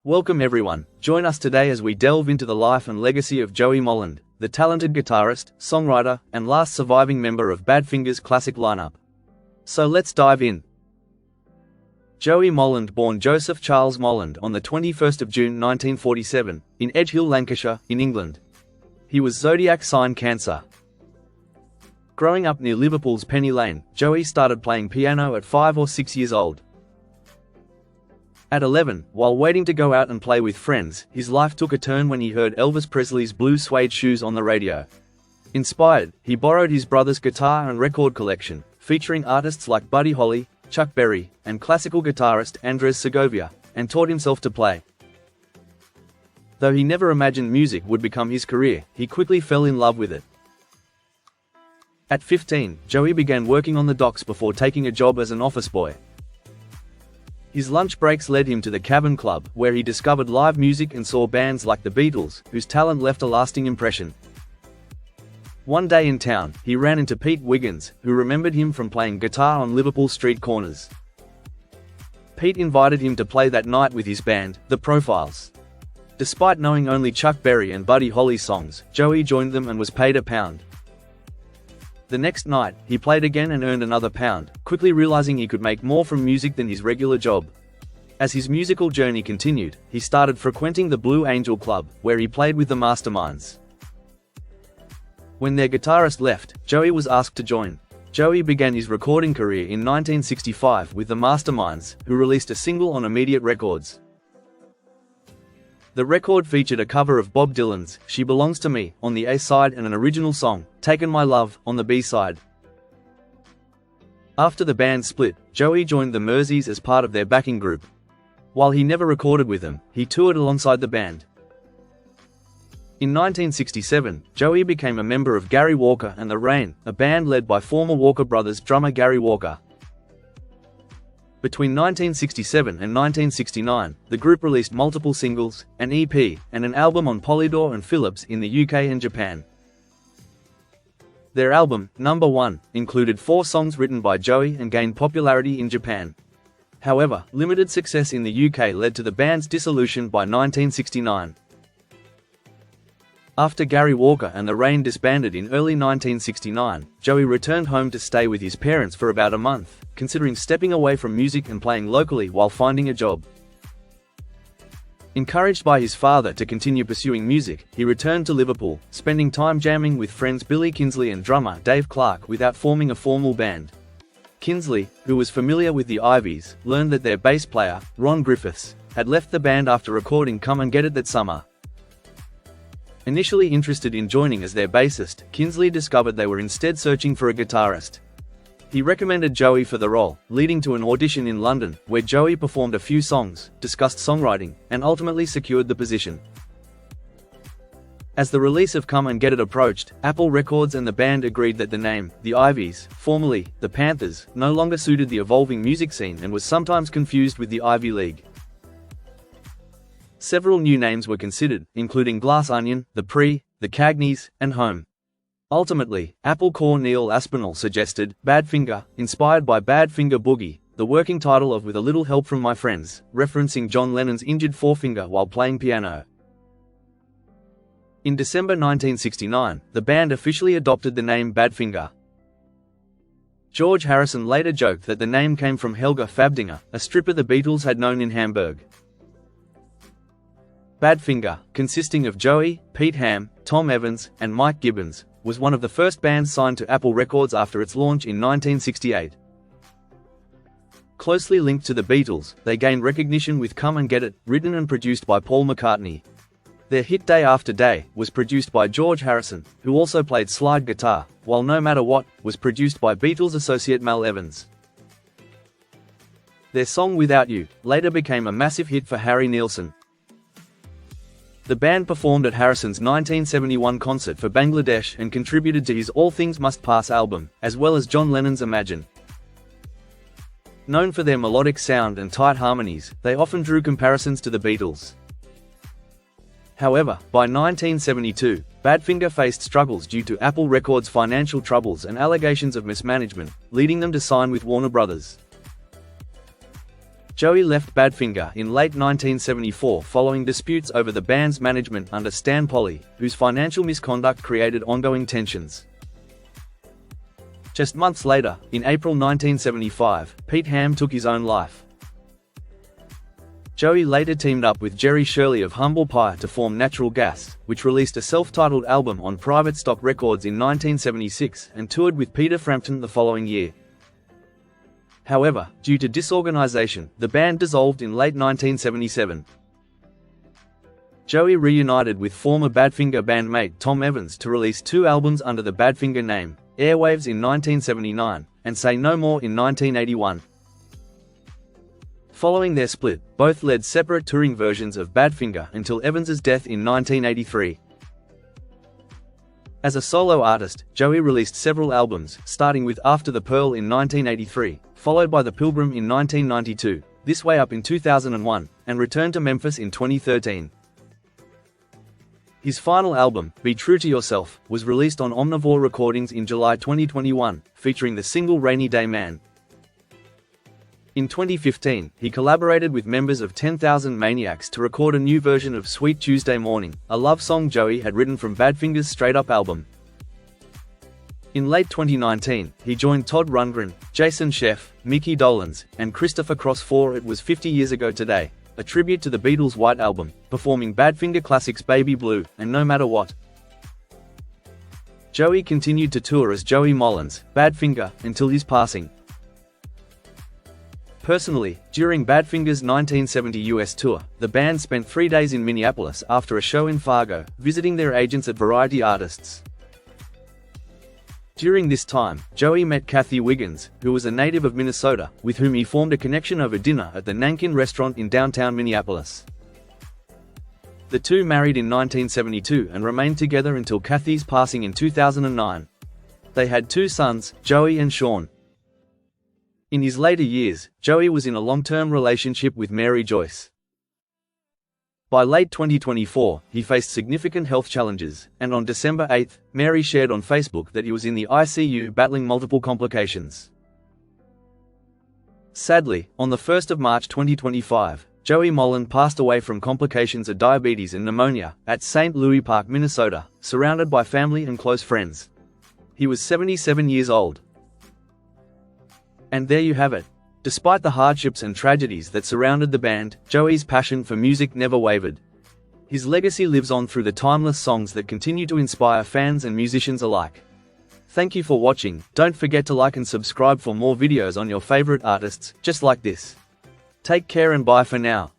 Welcome everyone, join us today as we delve into the life and legacy of Joey Molland, the talented guitarist, songwriter, and last surviving member of Badfinger's classic lineup. So let's dive in. Joey Molland, born Joseph Charles Molland on the 21st of June 1947, in Edge Hill, Lancashire, in England. He was zodiac sign Cancer. Growing up near Liverpool's Penny Lane, Joey started playing piano at 5 or 6 years old. At 11, while waiting to go out and play with friends, his life took a turn when he heard Elvis Presley's Blue Suede Shoes on the radio. Inspired, he borrowed his brother's guitar and record collection, featuring artists like Buddy Holly, Chuck Berry, and classical guitarist Andres Segovia, and taught himself to play. Though he never imagined music would become his career, he quickly fell in love with it. At 15, Joey began working on the docks before taking a job as an office boy. His lunch breaks led him to the Cabin Club, where he discovered live music and saw bands like the Beatles, whose talent left a lasting impression. One day in town, he ran into Pete Wiggins, who remembered him from playing guitar on Liverpool street corners. Pete invited him to play that night with his band, The Profiles. Despite knowing only Chuck Berry and Buddy Holly songs, Joey joined them and was paid £1. The next night, he played again and earned another £1, quickly realizing he could make more from music than his regular job. As his musical journey continued, he started frequenting the Blue Angel Club, where he played with the Masterminds. When their guitarist left, Joey was asked to join. Joey began his recording career in 1965 with the Masterminds, who released a single on Immediate Records. The record featured a cover of Bob Dylan's She Belongs to Me on the A-side and an original song, Taken My Love, on the B-side. After the band split, Joey joined the Merseys as part of their backing group. While he never recorded with them, he toured alongside the band. In 1967, Joey became a member of GaryWalker&TheRain, a band led by former Walker Brothers drummer Gary Walker. Between 1967 and 1969, the group released multiple singles, an EP, and an album on Polydor and Philips in the UK and Japan. Their album, Number 1, included 4 songs written by Joey and gained popularity in Japan. However, limited success in the UK led to the band's dissolution by 1969. After GaryWalker&TheRain disbanded in early 1969, Joey returned home to stay with his parents for about a month, considering stepping away from music and playing locally while finding a job. Encouraged by his father to continue pursuing music, he returned to Liverpool, spending time jamming with friends Billy Kinsley and drummer Dave Clark without forming a formal band. Kinsley, who was familiar with the Ivies, learned that their bass player, Ron Griffiths, had left the band after recording Come and Get It that summer. Initially interested in joining as their bassist, Kinsley discovered they were instead searching for a guitarist. He recommended Joey for the role, leading to an audition in London, where Joey performed a few songs, discussed songwriting, and ultimately secured the position. As the release of Come and Get It approached, Apple Records and the band agreed that the name, The Ivies, formerly The Panthers, no longer suited the evolving music scene and was sometimes confused with the Ivy League. Several new names were considered, including Glass Onion, The Pre, The Cagneys, and Home. Ultimately, Apple core Neil Aspinall suggested Badfinger, inspired by Badfinger Boogie, the working title of With a Little Help from My Friends, referencing John Lennon's injured forefinger while playing piano. In December 1969, the band officially adopted the name Badfinger. George Harrison later joked that the name came from Helga Fabdinger, a stripper the Beatles had known in Hamburg. Badfinger, consisting of Joey, Pete Ham, Tom Evans, and Mike Gibbons, was one of the first bands signed to Apple Records after its launch in 1968. Closely linked to the Beatles, they gained recognition with Come and Get It, written and produced by Paul McCartney. Their hit Day After Day was produced by George Harrison, who also played slide guitar, while No Matter What was produced by Beatles associate Mal Evans. Their song Without You later became a massive hit for Harry Nilsson. The band performed at Harrison's 1971 concert for Bangladesh and contributed to his All Things Must Pass album, as well as John Lennon's Imagine. Known for their melodic sound and tight harmonies, they often drew comparisons to the Beatles. However, by 1972, Badfinger faced struggles due to Apple Records' financial troubles and allegations of mismanagement, leading them to sign with Warner Brothers. Joey left Badfinger in late 1974 following disputes over the band's management under Stan Polly, whose financial misconduct created ongoing tensions. Just months later, in April 1975, Pete Ham took his own life. Joey later teamed up with Jerry Shirley of Humble Pie to form Natural Gas, which released a self-titled album on Private Stock Records in 1976 and toured with Peter Frampton the following year. However, due to disorganization, the band dissolved in late 1977. Joey reunited with former Badfinger bandmate Tom Evans to release 2 albums under the Badfinger name, Airwaves in 1979, and Say No More in 1981. Following their split, both led separate touring versions of Badfinger until Evans's death in 1983. As a solo artist, Joey released several albums, starting with After the Pearl in 1983, followed by The Pilgrim in 1992, This Way Up in 2001, and returned to Memphis in 2013. His final album, Be True to Yourself, was released on Omnivore Recordings in July 2021, featuring the single Rainy Day Man. In 2015, he collaborated with members of 10,000 Maniacs to record a new version of Sweet Tuesday Morning, a love song Joey had written from Badfinger's Straight Up album. In late 2019, he joined Todd Rundgren, Jason Scheff, Mickey Dolenz, and Christopher Cross for It Was 50 Years Ago Today, a tribute to the Beatles' White Album, performing Badfinger classics Baby Blue and No Matter What. Joey continued to tour as Joey Molland, Badfinger, until his passing. Personally, during Badfinger's 1970 US tour, the band spent 3 days in Minneapolis after a show in Fargo, visiting their agents at Variety Artists. During this time, Joey met Kathy Wiggins, who was a native of Minnesota, with whom he formed a connection over dinner at the Nankin restaurant in downtown Minneapolis. The two married in 1972 and remained together until Kathy's passing in 2009. They had 2 sons, Joey and Sean. In his later years, Joey was in a long-term relationship with Mary Joyce. By late 2024, he faced significant health challenges, and on December 8, Mary shared on Facebook that he was in the ICU battling multiple complications. Sadly, on the 1st of March 2025, Joey Molland passed away from complications of diabetes and pneumonia at St. Louis Park, Minnesota, surrounded by family and close friends. He was 77 years old. And there you have it. Despite the hardships and tragedies that surrounded the band, Joey's passion for music never wavered. His legacy lives on through the timeless songs that continue to inspire fans and musicians alike. Thank you for watching. Don't forget to like and subscribe for more videos on your favorite artists, just like this. Take care and bye for now.